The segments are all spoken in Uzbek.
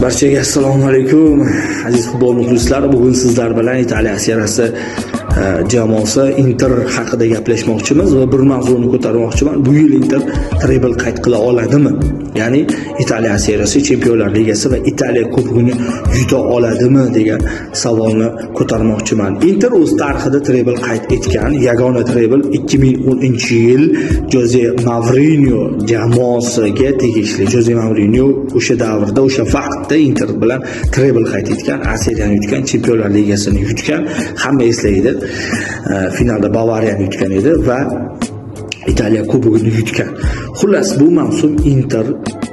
Barchaga assalomu alaykum. Aziz futbol muxlislari, bugun sizlar bilan Italiya seriyasi jamoasi Inter haqida gaplashmoqchimiz va bir mavzuni ko'tarmoqchiman. Bu yil Inter treble qayd qila oladimi? Ya'ni Italiya seriyasi, Chempionlar Ligasi va Italiya Kubogini yuta oladimi degan savolni ko'tarmoqchiman. Inter o'z tarixida treble qayd etgan yagona treble 2010-yil Jose Mourinho jamoasiga tegishli. Jose Mourinho o'sha davrda, o'sha vaqtda Inter bilan treble qayd etgan, A seriyani yutgan, Chempionlar Ligasini yutgan, hamma eslaydi. Finalda Bavariyani yutgan edi va Italiya Kubogini yutgan. Xullas, bu mavsum Inter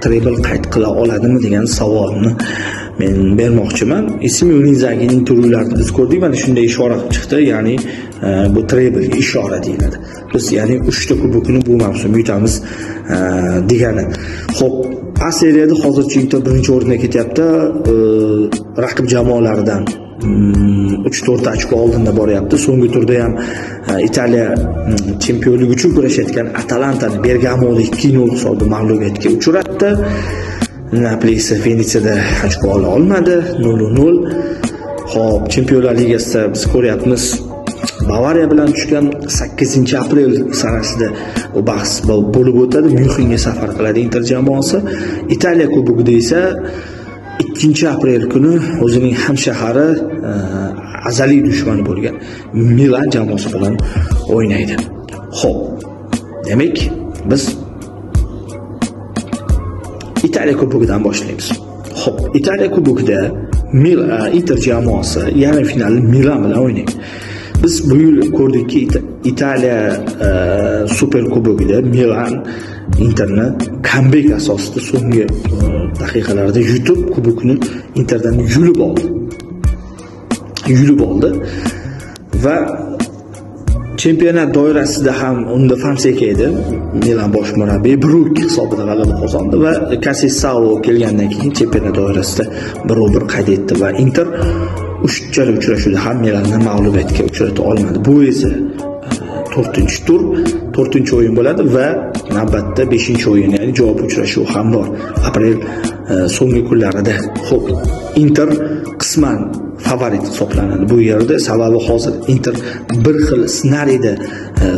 treble qayd qila oladimi degan savolni men bermoqchiman. Simeone Inzaghining intervyularida biz ko'rdik, mana shunday ishora qilib chiqdi, ya'ni bu treblga ishora deyiladi. Biz ya'ni 3 ta kubokni bu mavsum yutamiz degani. Xo'p, A seriyada hozircha Inter birinchi o'ringa ketyapti. Raqib jamoalardan 3-4 ochko oldinda boryapti. So'nggi turda ham Italiya chempionlik uchun kurashayotgan Atalantani Bergamoda 2-0 hisobda mag'lubiyatga uchratdi. Napoli esa Venetsiyada ochko ola olmadi, 0-0. Xo'p, Chempionlar Ligasida biz ko'ryapmiz, Bavariya bilan tushgan 8-aprel sanasida u bahs bo'lib o'tadi. Myunxenga safar qiladi Inter jamoasi. Italiya Kubogida esa 2-aprel kuni o'zining hamshahari azaliy dushmani bo'lgan Milan jamoasi bilan o'ynaydi. Xo'p, demak biz Italiya Kubogidan boshlaymiz. Xo'p, Italiya Kubogida Inter jamoasi yarim finalda Milan bilan o'ynaydi. Biz bu yil ko'rdikki, Italiya Super Kubogida Milan Interni comeback asosida so'nggi daqiqalarda yutib, kubokni Interdan yulib oldi va chempionat doirasida ham unda Fonseca edi. Milan bosh murabbiy 1-2 hisobida g'alaba qozondi va Cassano kelgandan keyin chempionat doirasida 1-1 qayd etdi va Inter uchala uchrashuvda ham Milanni mag'lubiyatga uchrata olmadi. Bu esa 4-tur, 4-o'yin bo'ladi va navbatda 5-o'yin, ya'ni javob uchrashuvi ham bor aprel so'nggi kunlarida. Xo'p, Inter qisman favorit hisoblanadi bu yerda, sababi hozir Inter bir xil ssenariyda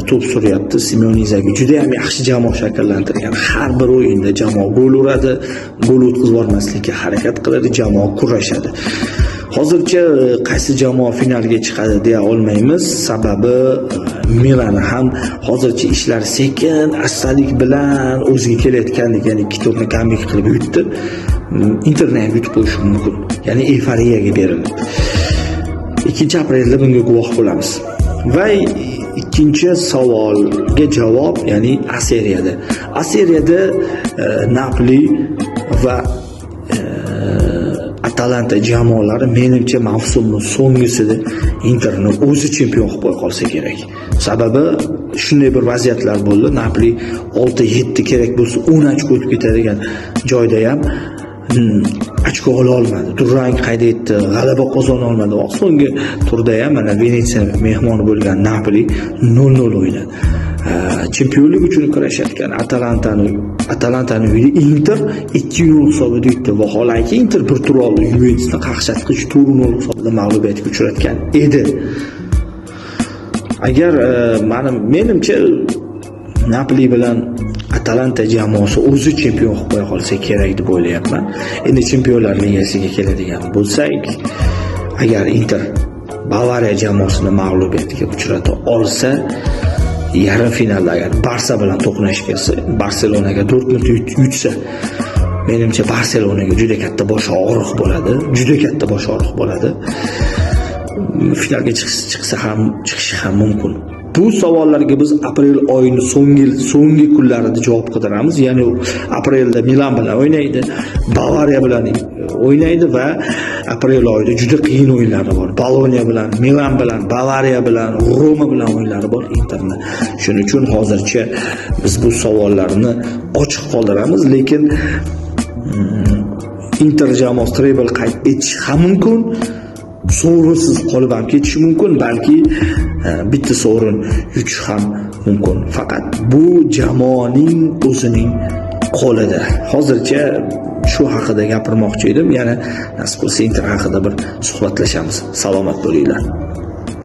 to'p suryapti. Simeone Inzaghi juda ham yaxshi jamoa shakllantirgan. Har bir o'yinda jamoa gol uradi, gol o'tkazib yubormaslikka harakat qiladi, jamoa kurashadi. Hozircha qaysi jamoa finalga chiqadi deya olmaymiz, sababi Milan ham hozircha ishlar sekin, astalik bilan o'ziga kelayotgan, ya'ni 2 turni comeback qilib yutdi. Interni ham yutib qo'yishi mumkin, ya'ni euforiyaga berildi. 2-aprelda bunga guvoh bo'lamiz. Va ikkinchi savolga javob, ya'ni A seriyada. A seriyada Napoli va Atalanta jamoalari menimcha mavsumning so'nggisida Interni o'zi chempion qilib qo'ya qolsa kerak. Sababi shunday bir vaziyatlar bo'ldi. Napoli 6-7 kerak bo'lsa 10 ochko o'tib ketadigan joyda ham ochko ola olmadi. Durang qayd etdi, g'alaba qozona olmadi. So'nggi turda ham mana Venetsiya mehmoni bo'lgan Napoli 0-0 o'ynadi. Chempionlik uchun kurashayotgan Atalantani uyida Inter 2-0 hisobida yutdi. Vaholanki Inter bir tur oldi Yuventusni qaqshatqich 4-0 hisobida mag'lubiyatga uchratgan edi. Agar menimcha Napoli bilan Atalanta jamoasi o'zi chempion qilib qo'ya qolsa kerak deb o'ylayapman. Endi Chempionlar Ligasiga keladigan bo'lsak, agar Inter Bavariya jamoasini mag'lubiyatga uchrata olsa, yarim finalda agar Barsa bilan to'qnash kelsa, Barselonaga Dortmund yutsa, menimcha Barselonaga juda katta bosh og'riq bo'ladi. Finalga chiqishi ham mumkin. Bu savollarga biz aprel oyining so'nggi kunlarida javob qidiramiz. Ya'ni aprelda Milan bilan o'ynaydi, Bavariya bilan o'ynaydi va aprel oyida juda qiyin o'yinlari bor. Bologna bilan, Milan bilan, Bavariya bilan, Roma bilan o'yinlari bor Interni. Shuning uchun hozircha biz bu savollarni ochiq qoldiramiz, lekin Inter jamoasi treble qayd etishi ham mumkin. Sovrinsiz qolib ham ketishi mumkin, balki bitta sovrin yutish ham mumkin. Faqat bu jamoaning o'zining qo'lida. Hozircha shu haqida gapirmoqchi edim. Yana nasib qilsa Inter haqida bir suhbatlashamiz. Salomat bo'linglar.